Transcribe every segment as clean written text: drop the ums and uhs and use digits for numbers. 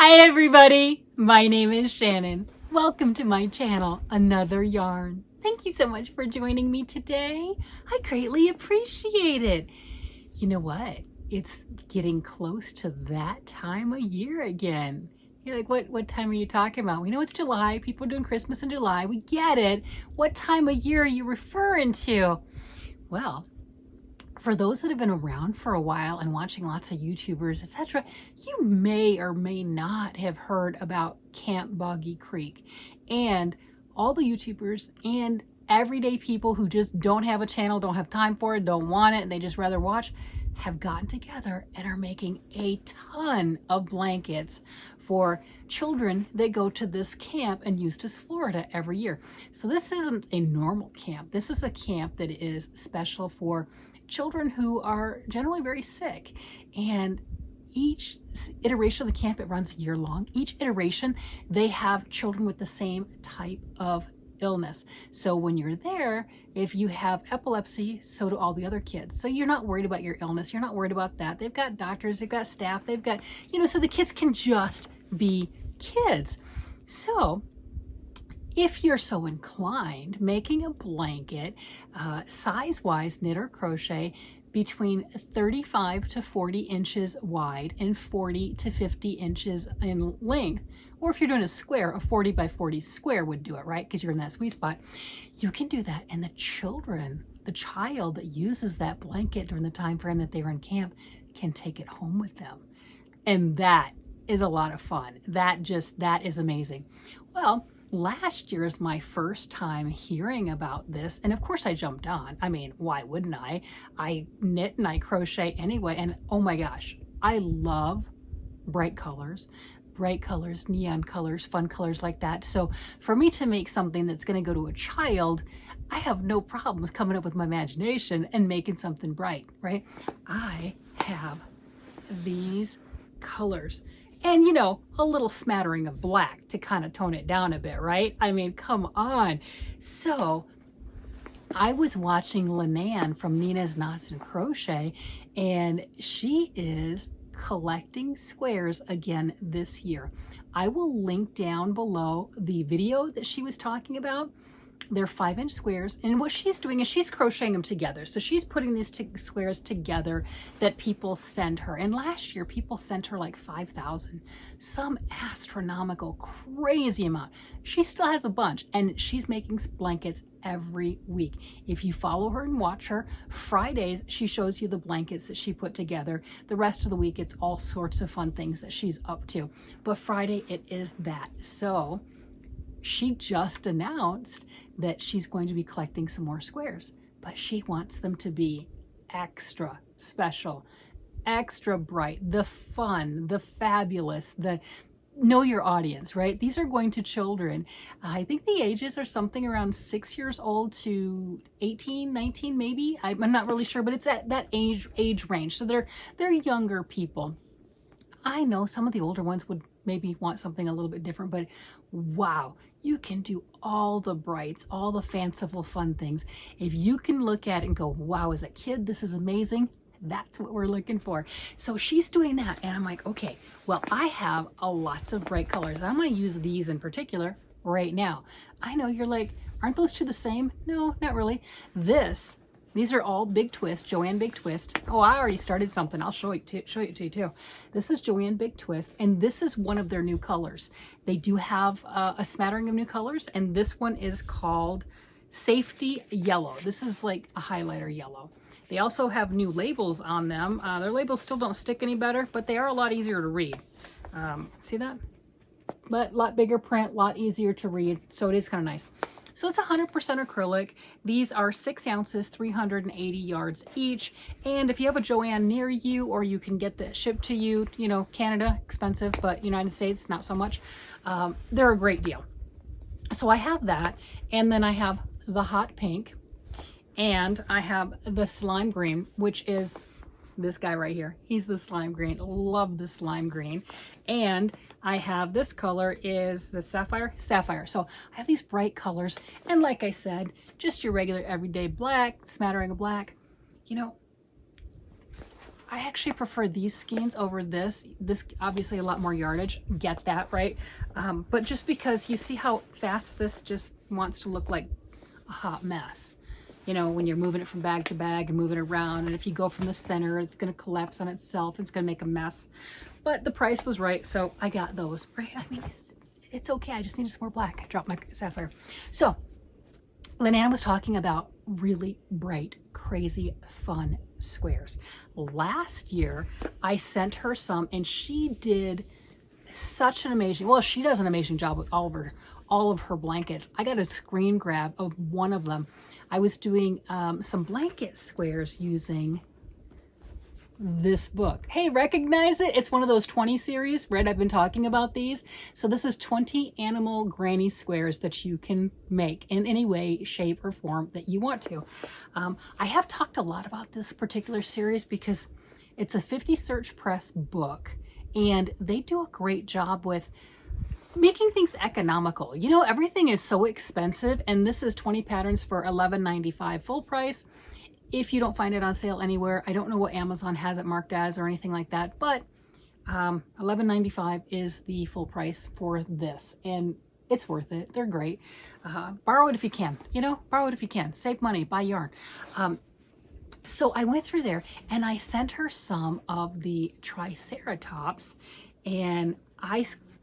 Hi everybody, my name is Shannon. Welcome to my channel, Another Yarn. Thank you so much for joining me today. I greatly appreciate it. You know what? It's getting close to that time of year again. You're like, what time are you talking about? We know it's July. People are doing Christmas in July. We get it. What time of year are you referring to? Well, for those that have been around for a while and watching lots of YouTubers, etc., you may or may not have heard about Camp Boggy Creek. And all the YouTubers and everyday people who just don't have a channel, don't have time for it, don't want it, and they just rather watch, have gotten together and are making a ton of blankets for children that go to this camp in Eustis, Florida every year. So this isn't a normal camp. This is a camp that is special for children who are generally very sick. And each iteration of the camp, it runs year long. Each iteration, they have children with the same type of illness. So when you're there, if you have epilepsy, so do all the other kids. So you're not worried about your illness. You're not worried about that. They've got doctors, they've got staff, they've got, so the kids can just be kids. So if you're so inclined, making a blanket, size-wise, knit or crochet, between 35 to 40 inches wide and 40 to 50 inches in length, or if you're doing a square, a 40 by 40 square would do it, right? Because you're in that sweet spot. You can do that, and the child that uses that blanket during the time frame that they're in camp can take it home with them. And that is a lot of fun. That is amazing. Well, last year is my first time hearing about this, and of course I jumped on. I mean, why wouldn't I? I knit and I crochet anyway, and oh my gosh, I love bright colors, neon colors, fun colors like that. So for me to make something that's going to go to a child, I have no problems coming up with my imagination and making something bright, right? I have these colors. And a little smattering of black to kind of tone it down a bit, right? I mean, come on. So I was watching Lynanne from Nina's Knots and Crochet, and she is collecting squares again this year. I will link down below the video that she was talking about. They're 5-inch squares, and what she's doing is she's crocheting them together. So she's putting these squares together that people send her. And last year, people sent her like 5,000, some astronomical, crazy amount. She still has a bunch, and she's making blankets every week. If you follow her and watch her, Fridays, she shows you the blankets that she put together. The rest of the week, it's all sorts of fun things that she's up to. But Friday, it is that. So she just announced that she's going to be collecting some more squares, but she wants them to be extra special, extra bright, the fun, the fabulous, the know your audience, right? These are going to children. I think the ages are something around 6 years old to 18, 19 maybe. I'm not really sure, but it's at that age range. So they're younger people. I know some of the older ones would maybe want something a little bit different, but wow, you can do all the brights, all the fanciful fun things. If you can look at it and go, wow, as a kid, this is amazing, that's what we're looking for. So she's doing that, and I'm like, okay, well, I have lots of bright colors. I'm going to use these in particular right now. I know you're like, aren't those two the same? No, not really. These are all Big Twist, Joanne Big Twist. Oh, I already started something. I'll show it to you too. This is Joanne Big Twist, and this is one of their new colors. They do have a smattering of new colors, and this one is called Safety Yellow. This is like a highlighter yellow. They also have new labels on them. Their labels still don't stick any better, but they are a lot easier to read. See that? Lot bigger print, lot easier to read, so it is kind of nice. So it's 100% acrylic. These are 6 ounces, 380 yards each. And if you have a Joanne near you, or you can get that shipped to you, Canada, expensive, but United States, not so much. They're a great deal. So I have that. And then I have the hot pink, and I have the slime green, which is this guy right here. He's the slime green. Love the slime green. And I have this color is the sapphire. So I have these bright colors, and like I said, just your regular everyday black, smattering of black. I actually prefer these skeins over this. This obviously a lot more yardage, get that, right? But just because you see how fast this just wants to look like a hot mess. You know, when you're moving it from bag to bag and moving it around, and if you go from the center, it's going to collapse on itself. It's going to make a mess. But the price was right, so I got those. Right? I mean, it's okay. I just needed some more black. I dropped my sapphire. So Lynanne was talking about really bright, crazy, fun squares. Last year, I sent her some, and she did such an amazing, well, she does an amazing job with all of her blankets. I got a screen grab of one of them. I was doing some blanket squares using this book. Hey, recognize it? It's one of those 20 series, right? I've been talking about these. So this is 20 animal granny squares that you can make in any way, shape, or form that you want to. I have talked a lot about this particular series because it's a 50 Search Press book, and they do a great job with making things economical. You know, everything is so expensive, and this is 20 patterns for $11.95 full price. If you don't find it on sale anywhere, I don't know what Amazon has it marked as or anything like that, but $11.95 is the full price for this, and it's worth it. They're great. Borrow it if you can, you know, borrow it if you can. Save money, buy yarn. So I went through there and I sent her some of the Triceratops, and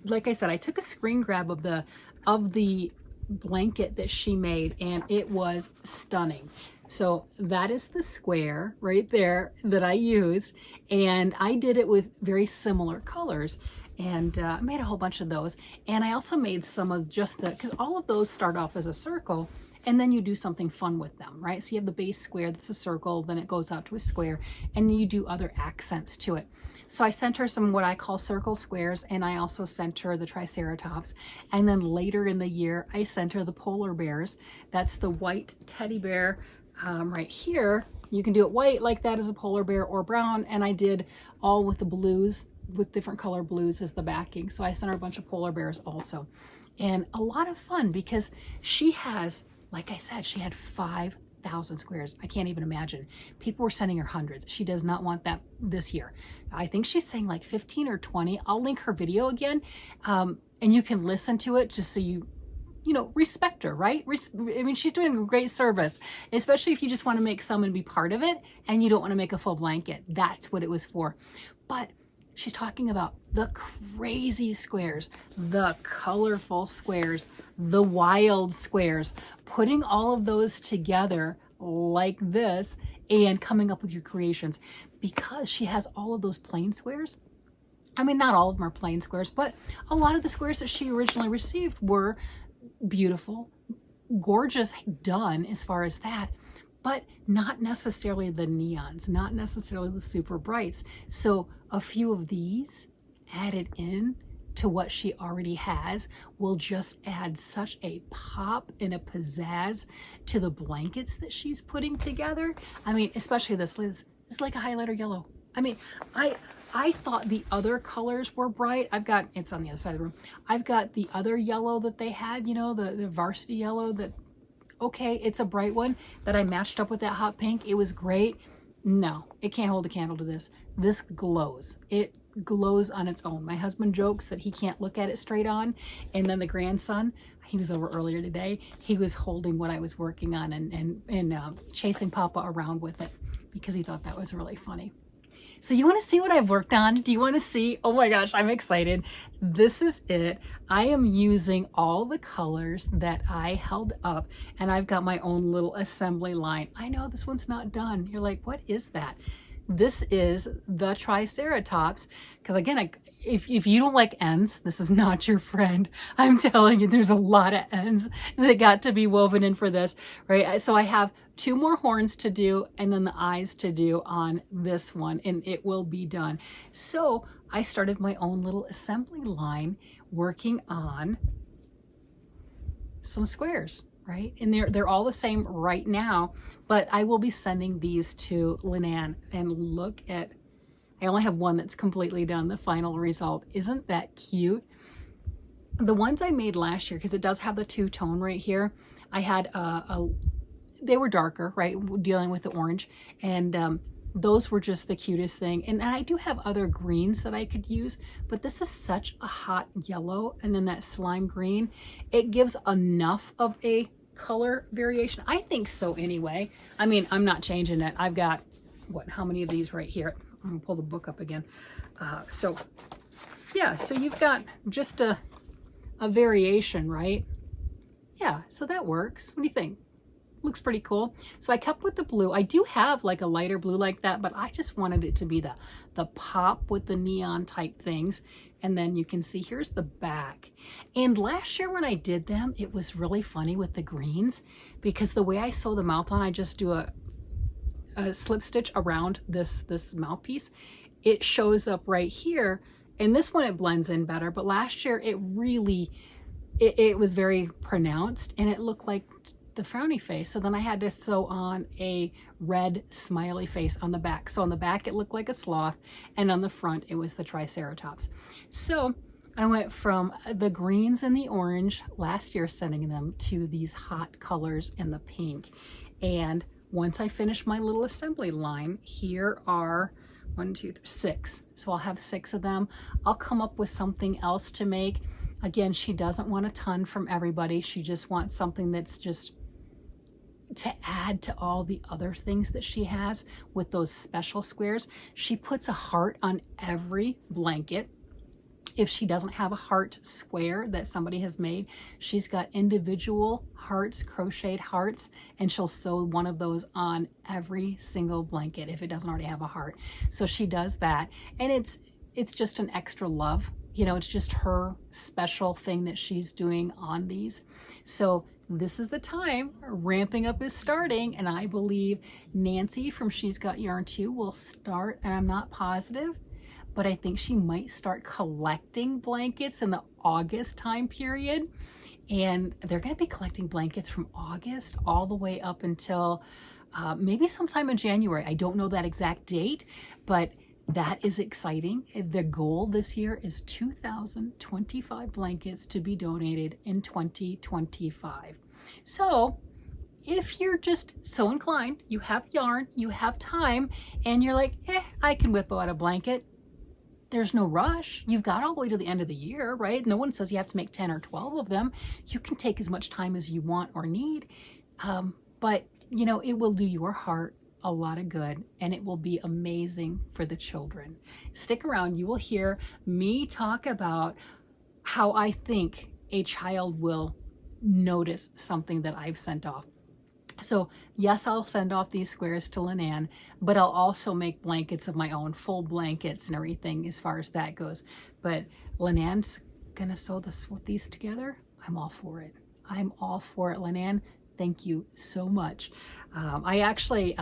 like I said, I took a screen grab of the blanket that she made, and it was stunning. So that is the square right there that I used, and I did it with very similar colors, and I made a whole bunch of those. And I also made some of just because all of those start off as a circle, and then you do something fun with them, right? So you have the base square that's a circle, then it goes out to a square, and you do other accents to it. So I sent her some what I call circle squares, and I also sent her the Triceratops. And then later in the year, I sent her the polar bears. That's the white teddy bear right here. You can do it white like that as a polar bear, or brown, and I did all with the blues, with different color blues as the backing. So I sent her a bunch of polar bears also. And a lot of fun because she has, like I said, she had 5,000 squares. I can't even imagine. People were sending her hundreds. She does not want that this year. I think she's saying like 15 or 20. I'll link her video again, and you can listen to it just so you know, respect her, right? I mean, she's doing a great service, especially if you just want to make some and be part of it and you don't want to make a full blanket. That's what it was for. But she's talking about the crazy squares, the colorful squares, the wild squares, putting all of those together like this and coming up with your creations, because she has all of those plain squares. I mean, not all of them are plain squares, but a lot of the squares that she originally received were beautiful, gorgeous, done as far as that, but not necessarily the neons, not necessarily the super brights. So a few of these added in to what she already has will just add such a pop and a pizzazz to the blankets that she's putting together. I mean, especially this is like a highlighter yellow. I mean, I thought the other colors were bright. It's on the other side of the room. I've got the other yellow that they had, you know, the varsity yellow that, okay, it's a bright one that I matched up with that hot pink. It was great. No, it can't hold a candle to this. This glows. It glows on its own. My husband jokes that he can't look at it straight on. And then the grandson, he was over earlier today, he was holding what I was working on and chasing Papa around with it because he thought that was really funny. So you want to see what I've worked on? Do you want to see? Oh my gosh, I'm excited. This is it. I am using all the colors that I held up, and I've got my own little assembly line. I know this one's not done. You're like, what is that? This is the Triceratops, because again, if you don't like ends, this is not your friend. I'm telling you, there's a lot of ends that got to be woven in for this, right? So I have 2 more horns to do and then the eyes to do on this one, and it will be done. So I started my own little assembly line working on some squares. Right? And they're all the same right now, but I will be sending these to Lynanne, and look at, I only have one that's completely done, the final result. Isn't that cute? The ones I made last year, because it does have the 2-tone right here, I had they were darker, right? Dealing with the orange, and those were just the cutest thing. And I do have other greens that I could use, but this is such a hot yellow, and then that slime green, it gives enough of a color variation. I think so anyway. I mean, I'm not changing it. I've got, what, how many of these right here? I'm gonna pull the book up again. So yeah, so you've got just a variation, right? Yeah, so that works. What do you think? Looks pretty cool. So I kept with the blue. I do have like a lighter blue like that, but I just wanted it to be the pop with the neon type things. And then you can see here's the back. And last year when I did them, it was really funny with the greens, because the way I sew the mouth on, I just do a slip stitch around this mouthpiece. It shows up right here, and this one it blends in better, but last year it really it was very pronounced, and it looked like the frowny face. So then I had to sew on a red smiley face on the back. So on the back it looked like a sloth, and on the front it was the Triceratops. So I went from the greens and the orange last year, sending them, to these hot colors and the pink. And once I finish my little assembly line, here are 1, 2, 3, 6. So I'll have 6 of them. I'll come up with something else to make. Again, she doesn't want a ton from everybody. She just wants something that's just to add to all the other things that she has with those special squares. She puts a heart on every blanket. If she doesn't have a heart square that somebody has made, she's got individual hearts, crocheted hearts, and she'll sew one of those on every single blanket if it doesn't already have a heart. So she does that, and it's just an extra love. You know, it's just her special thing that she's doing on these. So this is the time. Ramping up is starting, and I believe Nancy from She's Got Yarn Too will start, and I'm not positive, but I think she might start collecting blankets in the August time period. And they're going to be collecting blankets from August all the way up until maybe sometime in January. I don't know that exact date, but that is exciting. The goal this year is 2,025 blankets to be donated in 2025. So if you're just so inclined, you have yarn, you have time, and you're like, I can whip out a blanket. There's no rush. You've got all the way to the end of the year, right? No one says you have to make 10 or 12 of them. You can take as much time as you want or need. But, you know, it will do your heart a lot of good, and it will be amazing for the children. Stick around. You will hear me talk about how I think a child will notice something that I've sent off. So yes, I'll send off these squares to Lynanne, but I'll also make blankets of my own, full blankets and everything as far as that goes. But Lynanne's gonna sew these together. I'm all for it. I'm all for it, Lynanne. Thank you so much. I actually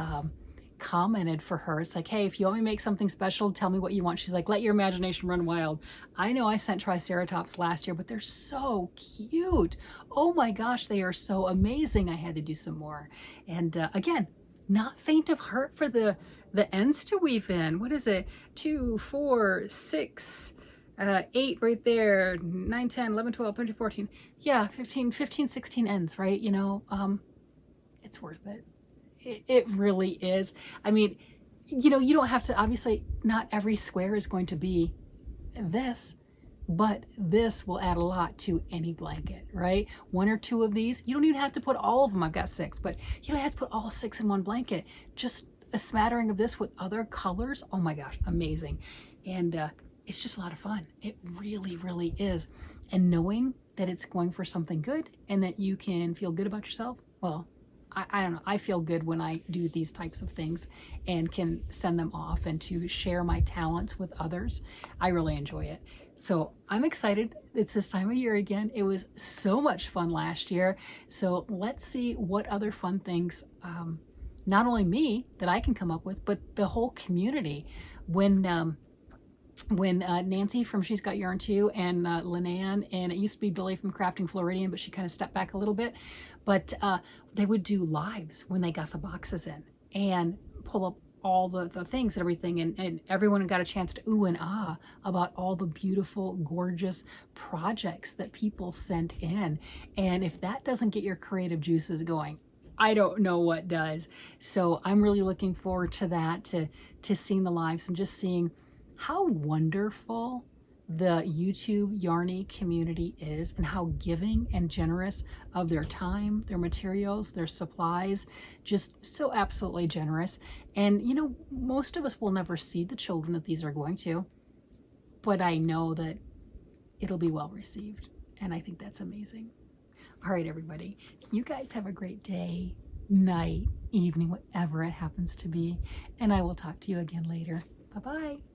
commented for her. It's like, hey, if you want me to make something special, tell me what you want. She's like, let your imagination run wild. I know I sent Triceratops last year, but they're so cute. Oh my gosh, they are so amazing. I had to do some more. And again, not faint of heart for the ends to weave in. What is it? 2, 4, 6, 8 right there, 9, 10, 11, 12, 13, 14. Yeah, 15, 16 ends, right? You know, it's worth it. It really is. I mean, you know, you don't have to, obviously not every square is going to be this, but this will add a lot to any blanket, right? 1 or 2 of these, you don't even have to put all of them. I've got 6, but you don't have to put all 6 in one blanket. Just a smattering of this with other colors. Oh my gosh, amazing. And it's just a lot of fun. It really, really is. And knowing that it's going for something good and that you can feel good about yourself, well, I don't know. I feel good when I do these types of things and can send them off and to share my talents with others. I really enjoy it. So I'm excited. It's this time of year again. It was so much fun last year. So let's see what other fun things, not only me that I can come up with, but the whole community. When Nancy from She's Got Yarn Too and Lynanne, and it used to be Billy from Crafting Floridian, but she kind of stepped back a little bit, but they would do lives when they got the boxes in and pull up all the things and everything, and everyone got a chance to ooh and ah about all the beautiful, gorgeous projects that people sent in. And if that doesn't get your creative juices going, I don't know what does. So I'm really looking forward to that, to seeing the lives and just seeing how wonderful the YouTube Yarny community is and how giving and generous of their time, their materials, their supplies, just so absolutely generous. And you know, most of us will never see the children that these are going to, but I know that it'll be well received. And I think that's amazing. All right, everybody, you guys have a great day, night, evening, whatever it happens to be. And I will talk to you again later. Bye-bye.